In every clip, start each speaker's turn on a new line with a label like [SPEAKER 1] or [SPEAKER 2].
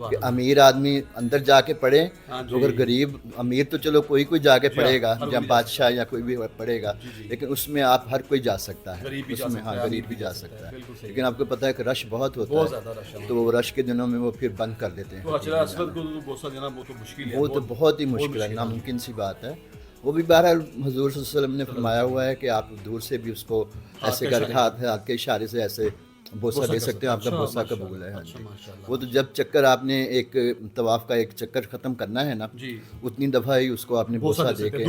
[SPEAKER 1] کہ امیر آدمی اندر جا کے پڑھے, اگر غریب امیر تو چلو کوئی جا کے پڑھے گا, یا بادشاہ یا کوئی بھی پڑھے گا, لیکن اس میں آپ ہر کوئی جا سکتا ہے, اس میں ہاں غریب بھی جا سکتا ہے. لیکن آپ کو پتہ ہے کہ رش بہت ہوتا ہے, تو وہ رش کے دنوں میں وہ پھر بند کر دیتے ہیں. وہ تو بہت ہی مشکل ہے, ناممکن سی بات ہے. وہ بھی بہرحال حضور صلی اللہ علیہ وسلم نے فرمایا ہوا ہے کہ آپ دور سے بھی اس کو ایسے کر کے ہاتھ کے اشارے سے ایسے بوسہ دے سکتے ہیں, آپ کا بوسہ قبول ہے. ہاں جی, وہ تو جب چکر آپ نے ایک طواف کا ایک چکر ختم کرنا ہے نا, اتنی دفعہ ہی اس کو آپ نے بوسہ دے کے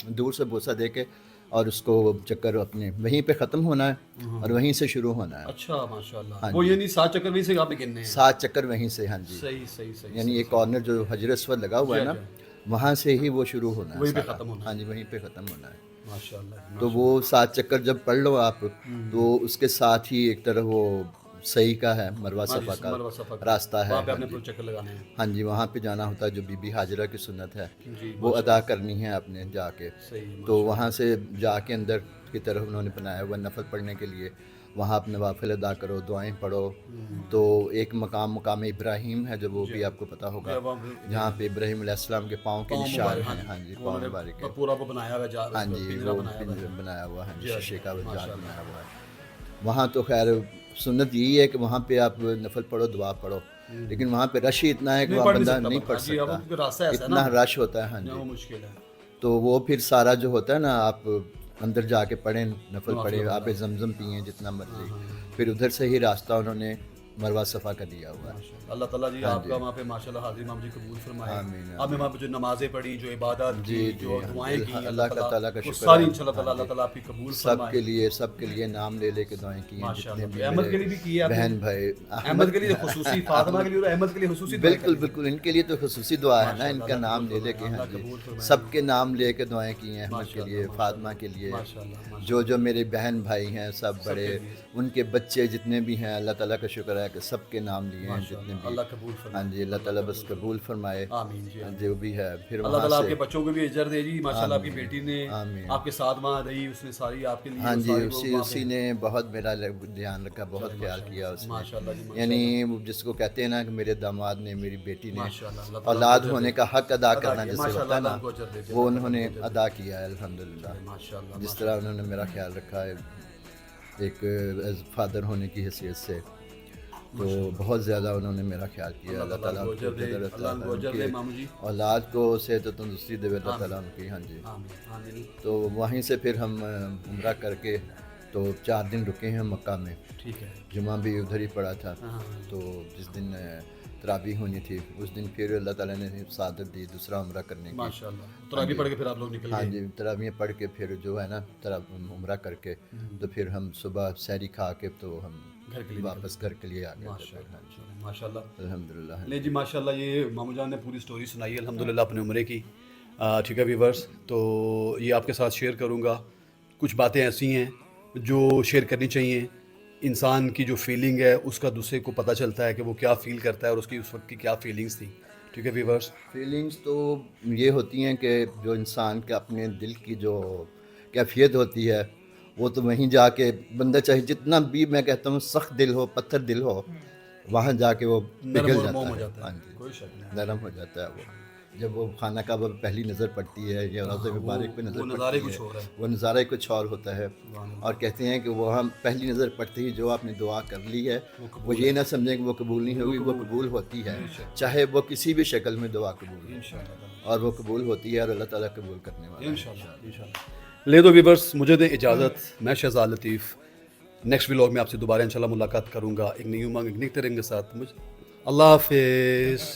[SPEAKER 1] دور سے بوسہ دے کے اور اس کو چکر اپنے وہیں پہ ختم ہونا ہے اور وہیں سے شروع ہونا ہے.
[SPEAKER 2] اچھا ماشاءاللہ, وہ یعنی 7 چکر وہیں سے آپ نے گننے ہیں.
[SPEAKER 1] 7 چکر وہیں سے. ہاں جی,
[SPEAKER 2] صحیح.
[SPEAKER 1] یعنی ایک کارنر جو حجر اسود لگا ہوا ہے نا, وہاں سے ہی وہ شروع ہونا ہے,
[SPEAKER 2] وہیں پہ ختم ہونا ہے.
[SPEAKER 1] ہاں جی, وہیں پہ ختم ہونا ہے.
[SPEAKER 2] ماشاءاللہ.
[SPEAKER 1] تو وہ 7 چکر جب پڑھ لو آپ, تو اس کے ساتھ ہی ایک طرح وہ صحیح کا ہے, مروہ صفا کا راستہ ہے. ہاں جی, وہاں پہ جانا ہوتا ہے, جو بی بی حاجرہ کی سنت ہے وہ ادا کرنی ہے آپ نے جا کے. تو وہاں سے جا کے اندر کی طرف انہوں نے بنایا ہوا نفل پڑھنے کے لیے, وہاں آپ نوافل ادا کرو, دعائیں پڑھو. تو ایک مقام ابراہیم ہے جو وہ بھی آپ کو پتہ ہوگا, جہاں پہ ابراہیم علیہ السلام کے پاؤں کے نشان ہیں. ہاں جی, پاؤں مبارک کے
[SPEAKER 2] پورا وہ بنایا ہوا ہے.
[SPEAKER 1] ہاں جی, وہ بنایا ہوا ہے, شیشے کا جال بنایا ہوا ہے. وہاں تو خیر سنت یہی ہے کہ وہاں پہ آپ نفل پڑھو, دعا پڑھو, لیکن وہاں پہ رش ہی اتنا ہے کہ وہاں بندہ نہیں پڑھ سکتا, اتنا رش ہوتا ہے. ہاں جی, تو وہ پھر سارا جو ہوتا ہے نا, آپ اندر جا کے پڑھیں, نفل پڑھیں, آپ زمزم پئیں جتنا مرضی, پھر ادھر سے ہی راستہ انہوں نے مروہ صفا کا دیا ہوا ہے.
[SPEAKER 2] اللہ تعالیٰ جی آپ کا وہاں پہ ماشاءاللہ حاضر امام جی قبول فرمائے. آپ نے وہاں پہ جو نمازیں پڑھی, جو عبادات کی, جو دعائیں کی,
[SPEAKER 1] اللہ تعالیٰ کا شکر
[SPEAKER 2] ساری انشاءاللہ تعالیٰ اللہ تعالیٰ آپ کی قبول فرمائے.
[SPEAKER 1] سب کے لیے نام لے کے دعائیں کی ہیں, جتنے بھی
[SPEAKER 2] احمد کے لیے بھی کی ہے
[SPEAKER 1] بہن بھائی,
[SPEAKER 2] احمد کے لیے خصوصی, فاطمہ کے لیے اور احمد کے لیے خصوصی.
[SPEAKER 1] بالکل ان کے لیے تو خصوصی دعا ہے نا, ان کا نام لے کے. ہاں جی, سب کے نام لے کے دعائیں کی ہیں, احمد کے لیے, فاطمہ کے لیے, جو میرے بہن بھائی ہیں سب بڑے, ان کے بچے جتنے بھی ہیں, اللہ تعالیٰ کا شکر ہے کہ سب کے نام لیے ہیں جتنے بھی.
[SPEAKER 2] اللہ قبول فرمائے.
[SPEAKER 1] ہاں جی, اللہ تعالیٰ بس قبول فرمائے.
[SPEAKER 2] آمین جی,
[SPEAKER 1] جو بھی ہے. پھر
[SPEAKER 2] اللہ تعالیٰ آپ کے بچوں کو بھی اجر دے جی. ماشاءاللہ آپ کی بیٹی نے
[SPEAKER 1] آمین
[SPEAKER 2] آپ کے ساتھ وہاں رہی, اس نے ساری آپ کے لیے.
[SPEAKER 1] ہاں جی, اسی نے بہت میرا دھیان رکھا, بہت خیال کیا اس نے. یعنی جس کو کہتے ہیں نا کہ میرے داماد نے, میری بیٹی نے اولاد ہونے کا حق ادا کرنا جسے ہوتا ہے نا, وہ انہوں نے ادا کیا ہے الحمدللہ. جس طرح انہوں نے میرا خیال رکھا ہے ایک فادر ہونے کی حیثیت سے, تو بہت زیادہ انہوں نے میرا خیال کیا. اللہ تعالیٰ اولاد کو صحت و تندرستی دے اللہ تعالیٰ ان کی. ہاں جی, تو وہیں سے پھر ہم عمرہ کر کے تو 4 دن رکے ہیں مکہ میں.
[SPEAKER 2] ٹھیک ہے,
[SPEAKER 1] جمعہ بھی ادھر ہی پڑا تھا. تو جس دن تراویح ہونی تھی اس دن پھر اللہ تعالیٰ نے سعادت دی دوسرا عمرہ کرنے کی.
[SPEAKER 2] ماشاءاللہ, تراویح پڑھ کے پھر آپ لوگ نکل گئے.
[SPEAKER 1] ہاں جی, تراویح پڑھ کے پھر جو ہے نا عمرہ کر کے, تو پھر ہم صبح سحری کھا کے تو ہم واپس گھر کے لیے آ گئے.
[SPEAKER 2] ماشاءاللہ
[SPEAKER 1] الحمدللہ.
[SPEAKER 2] نہیں جی ماشاءاللہ, یہ مامو جان نے پوری سٹوری سنائی ہے الحمدللہ اپنے عمرے کی. ٹھیک ہے ویورس, تو یہ آپ کے ساتھ شیئر کروں گا. کچھ باتیں ایسی ہیں جو شیئر کرنی چاہیے. انسان کی جو فیلنگ ہے اس کا دوسرے کو پتہ چلتا ہے کہ وہ کیا فیل کرتا ہے اور اس کی اس وقت کی کیا فیلنگس تھیں. ٹھیک ہے ویورس,
[SPEAKER 1] فیلنگس تو یہ ہوتی ہیں کہ جو انسان کے اپنے دل کی جو کیفیت ہوتی ہے, وہ تو وہیں جا کے بندہ چاہے جتنا بھی, میں کہتا ہوں سخت دل ہو, پتھر دل ہو, وہاں جا کے وہ پگھل جاتا ہے. ہاں جی, نرم ہو جاتا ہے. وہ جب وہ خانہ کعبہ پہلی نظر پڑتی ہے یا روضہ مبارک پہ نظر پڑتی ہے, وہ نظارہ ہی کچھ اور ہوتا ہے. اور کہتے ہیں کہ وہ ہم پہلی نظر پڑتے ہی جو آپ نے دعا کر لی ہے, وہ یہ نہ سمجھیں کہ وہ قبول نہیں ہوگی, وہ قبول ہوتی ہے, چاہے وہ کسی بھی شکل میں دعا قبول ہو, اور وہ قبول ہوتی ہے, اور اللہ تعالیٰ قبول کرنے والا ہے انشاءاللہ.
[SPEAKER 2] لے دو ویورس, مجھے دیں اجازت. میں شہزاد لطیف نیکسٹ ولاگ میں آپ سے دوبارہ انشاءاللہ ملاقات کروں گا, ایک نئی امنگ, ایک نئی ترنگ کے ساتھ. اللہ حافظ.